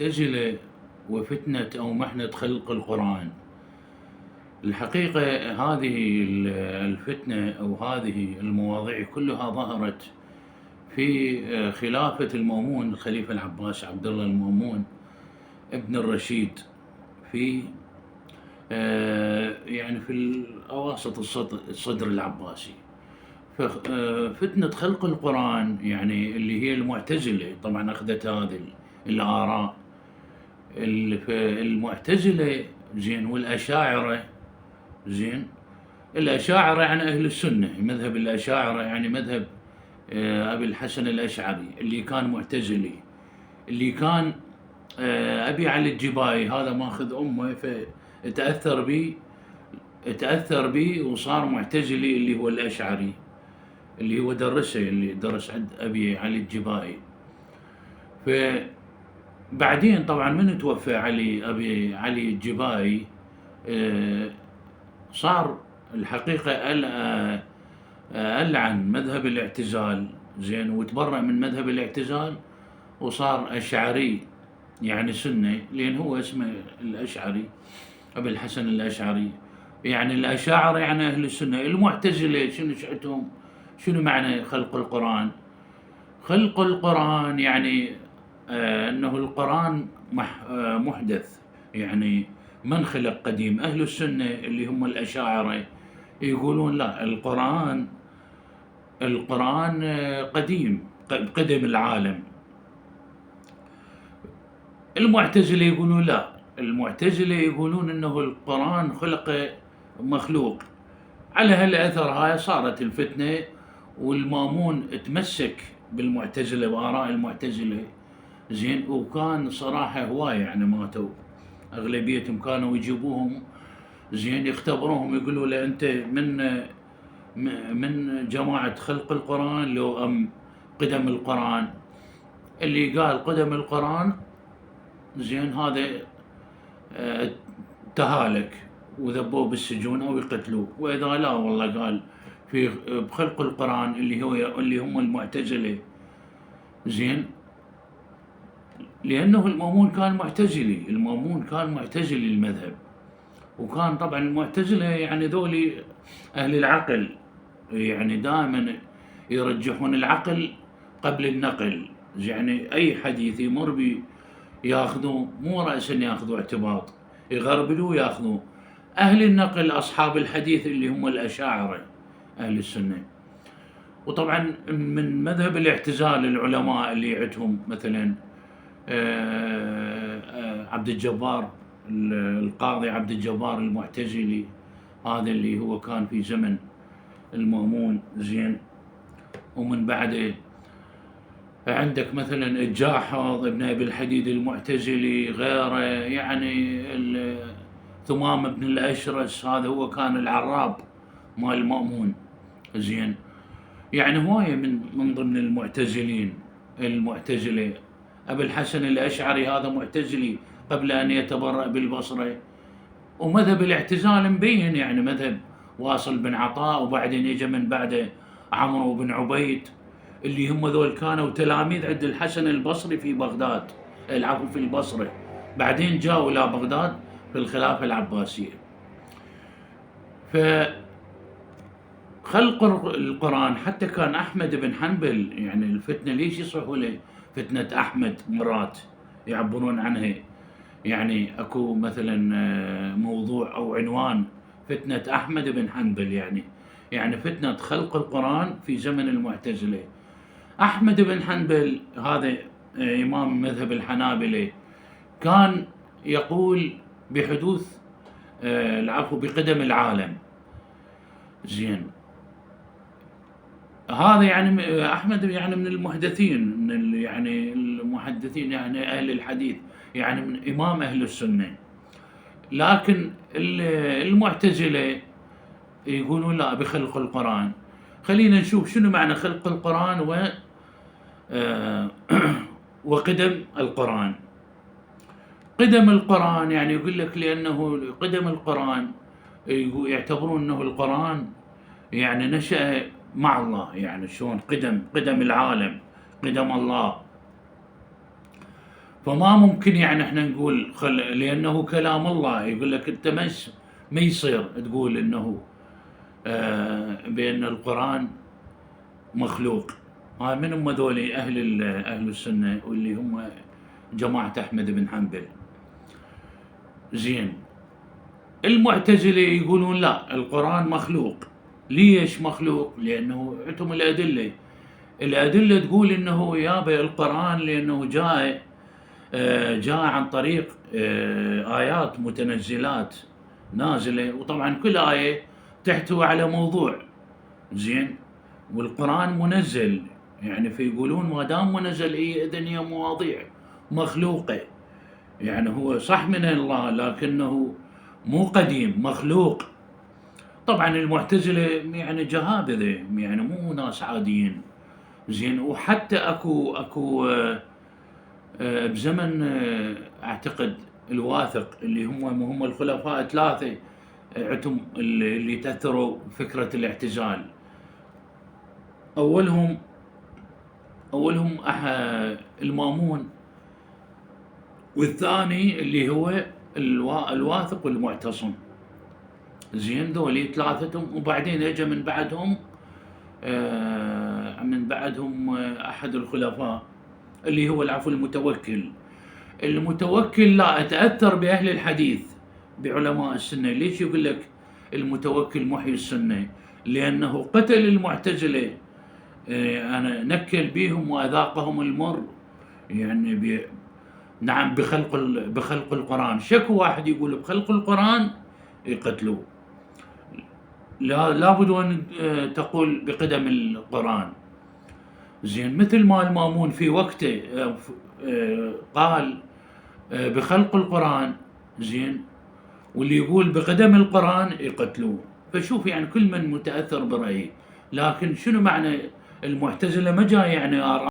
المعتزلة وفتنة أو محنة خلق القرآن. الحقيقة هذه الفتنة أو هذه المواضيع كلها ظهرت في خلافة المأمون الخليفة العباس عبد الله المأمون ابن الرشيد في يعني في الأواسط الصدر العباسي. ففتنة خلق القرآن يعني اللي هي المعتزلة طبعا أخذت هذه الآراء. المعتزلة زين والأشاعرة زين. الأشاعرة يعني أهل السنة، مذهب الأشاعرة يعني مذهب أبي الحسن الأشعري اللي كان معتزلي، اللي كان أبي علي الجبائي هذا ماخذ أمه فتأثر بي وصار معتزلي اللي هو الأشعري اللي هو اللي درس عند أبي علي الجبائي. فبعدين طبعا من توفى أبي علي الجبائي صار الحقيقة ألعن مذهب الاعتزال زين وتبرأ من مذهب الاعتزال وصار أشعري يعني سنة، لأن هو اسمه الأشعري أبي الحسن الأشعري. يعني الأشاعرة يعني أهل السنة. المعتزلة شنو شأتهم؟ شنو معنى خلق القرآن؟ خلق القرآن يعني أنه القرآن محدث، يعني من خلق قديم. أهل السنة اللي هم الأشاعرة يقولون لا، القرآن قديم، قدم العالم. المعتزلة يقولون لا، المعتزلة يقولون أنه القرآن خلق مخلوق. على هالأثر هاي صارت الفتنة، والمامون تمسك بالمعتزلة وآراء المعتزلة زين. وكان صراحة هواية يعني ماتوا أغلبيتهم، كانوا يجيبوهم زين يختبروهم يقولوا له أنت من جماعة خلق القرآن لو أم قدم القرآن؟ اللي قال قدم القرآن زين هذا تهالك وذبوه بالسجون أو يقتلوه، وإذا لا والله قال في بخلق القرآن اللي هم المعتزلة زين. لأنه المأمون كان معتزلي المذهب، وكان طبعا المعتزلة يعني ذولي أهل العقل، يعني دائما يرجحون العقل قبل النقل. يعني أي حديث يمر بي ياخذوا مو رأسا، ياخذوا اعتباط، يغربلوا ياخذوا. أهل النقل أصحاب الحديث اللي هم الأشاعرة أهل السنة. وطبعا من مذهب الاعتزال العلماء اللي عندهم مثلا عبد الجبار القاضي عبد الجبار المعتزلي، هذا اللي هو كان في زمن المأمون زين. ومن بعده عندك مثلا الجاحظ ابن أبي الحديد المعتزلي، غيره يعني ثمام بن الأشرس، هذا هو كان العراب مال المأمون زين. يعني هواية من ضمن المعتزلة. أبي الحسن الأشعري هذا معتزلي قبل أن يتبرأ بالبصرة. ومذهب الاعتزال مبين، يعني مذهب واصل بن عطاء، وبعدين يجي من بعده عمرو بن عبيد، اللي هم ذول كانوا تلاميذ عند الحسن البصري في بغداد، العفو في البصرة، بعدين جاءوا إلى بغداد في الخلافة العباسية. فخلق القرآن حتى كان أحمد بن حنبل، يعني الفتنة ليش يصحوا له فتنة أحمد مرات يعبرون عنها؟ يعني أكو مثلا موضوع أو عنوان فتنة أحمد بن حنبل، يعني فتنة خلق القرآن في زمن المعتزلة. أحمد بن حنبل هذا إمام مذهب الحنابلة، كان يقول بحدوث العفو بقدم العالم زين. هذا يعني أحمد يعني من المحدثين، يعني المحدثين يعني أهل الحديث، يعني من إمام أهل السنة. لكن المعتزلة يقولون لا بخلق القرآن. خلينا نشوف شنو معنى خلق القرآن وقدم القرآن. قدم القرآن يعني يقول لك لأنه قدم القرآن يعتبرون أنه القرآن يعني نشأ مع الله، يعني شلون قدم العالم، قدم الله. فما ممكن يعني احنا نقول لانه كلام الله. يقول لك انت ما يصير تقول انه بان القرآن مخلوق. هاي من هم ذولي اهل السنة واللي هم جماعة احمد بن حنبل. زين، المعتزلة يقولون لا، القرآن مخلوق. ليش مخلوق؟ لانه عندهم الادلة تقول انه يابا القرآن لانه جاء عن طريق آيات متنزلات نازلة، وطبعا كل آية تحتوي على موضوع. زين، والقرآن منزل، يعني فيقولون ما دام منزل إذن هي مواضيع مخلوقة. يعني هو صح من الله لكنه مو قديم، مخلوق. طبعا المعتزلة يعني جهابذة، يعني مو ناس عاديين. زين، وحتى اكو بزمن اعتقد الواثق اللي هم الخلفاء ثلاثة، عندهم اللي تأثروا فكرة الاعتزال. أولهم المامون، والثاني اللي هو الواثق والمعتصم. زين، ذولي ثلاثتهم. وبعدين اجى من بعدهم أحد الخلفاء اللي هو العفو المتوكل لا أتأثر بأهل الحديث، بعلماء السنة. ليش يقول لك المتوكل محيي السنة؟ لأنه قتل المعتزلة. أنا نكل بهم وأذاقهم المر، يعني نعم بخلق القرآن. شكو واحد يقول بخلق القرآن يقتلوه. لابد أن تقول بقدم القرآن. زين، مثل ما المامون في وقته قال بخلق القرآن. زين، واللي يقول بقدم القرآن يقتلوه. فشوف يعني كل من متأثر برأيه. لكن شنو معنى المعتزلة؟ ما جاي يعني آراء